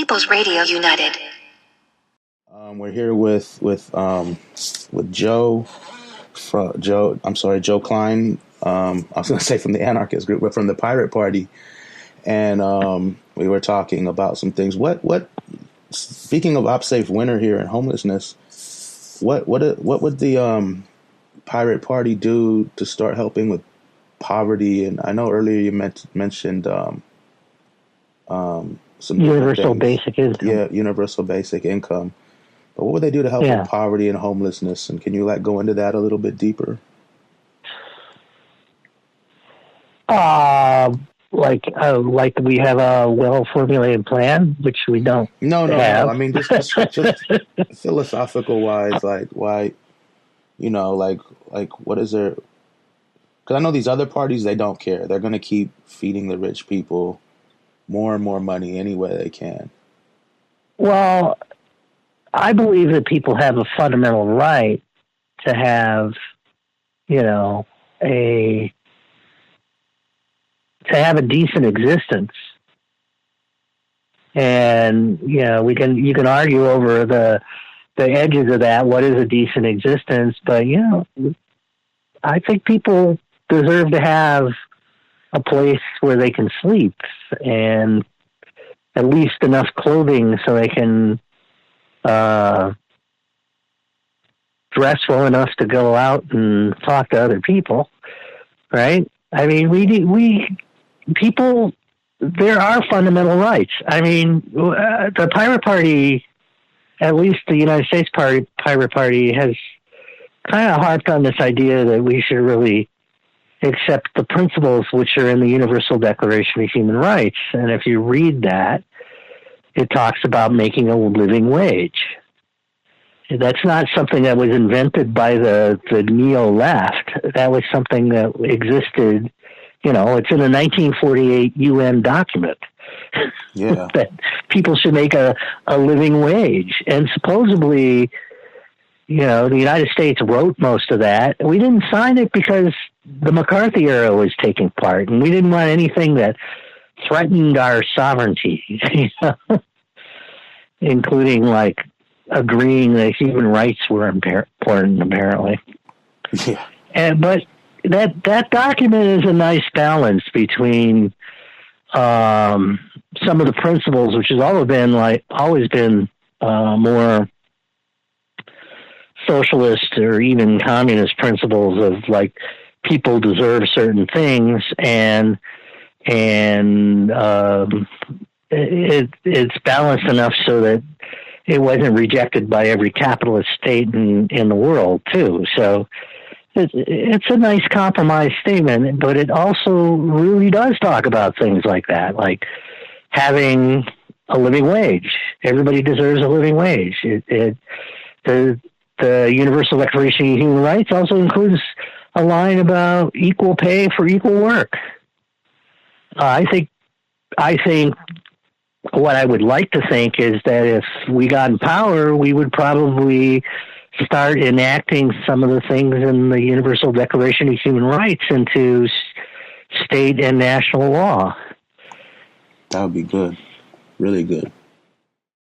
People's Radio United. We're here with Joe. Joe Klein. I was going to say from the Anarchist group, but from the Pirate Party, and we were talking about some things. What? Speaking of OpSafe winter here and homelessness, what would the Pirate Party do to start helping with poverty? And I know earlier you mentioned some universal basic income. Yeah, universal basic income. But what would they do to help with poverty and homelessness? And can you go into that a little bit deeper? Like we have a well-formulated plan, which we don't. No. I mean, just philosophical wise, like why, what is there? Because I know these other parties, they don't care. They're going to keep feeding the rich people more and more money any way they can. Well, I believe that people have a fundamental right to have, a decent existence. And, you can argue over the edges of that. What is a decent existence? But, I think people deserve to have a place where they can sleep and at least enough clothing so they can dress well enough to go out and talk to other people, right? I mean, people, there are fundamental rights. I mean, the Pirate Party, at least the United States Pirate Party, has kind of harped on this idea that we should really accept the principles which are in the Universal Declaration of Human Rights. And if you read that, it talks about making a living wage. That's not something that was invented by the neo-left. That was something that existed, it's in a 1948 UN document. Yeah. That people should make a living wage. And supposedly, the United States wrote most of that. We didn't sign it because the McCarthy era was taking part, and we didn't want anything that threatened our sovereignty, including agreeing that human rights were important, apparently. Yeah. But that document is a nice balance between some of the principles, which has always been more socialist or even communist principles of people deserve certain things, and it's balanced enough so that it wasn't rejected by every capitalist state in the world too. So it's a nice compromise statement, but it also really does talk about things like that, like having a living wage. Everybody deserves a living wage. The Universal Declaration of Human Rights also includes a line about equal pay for equal work. I think what I would like to think is that if we got in power, we would probably start enacting some of the things in the Universal Declaration of Human Rights into state and national law. That would be good. Really good.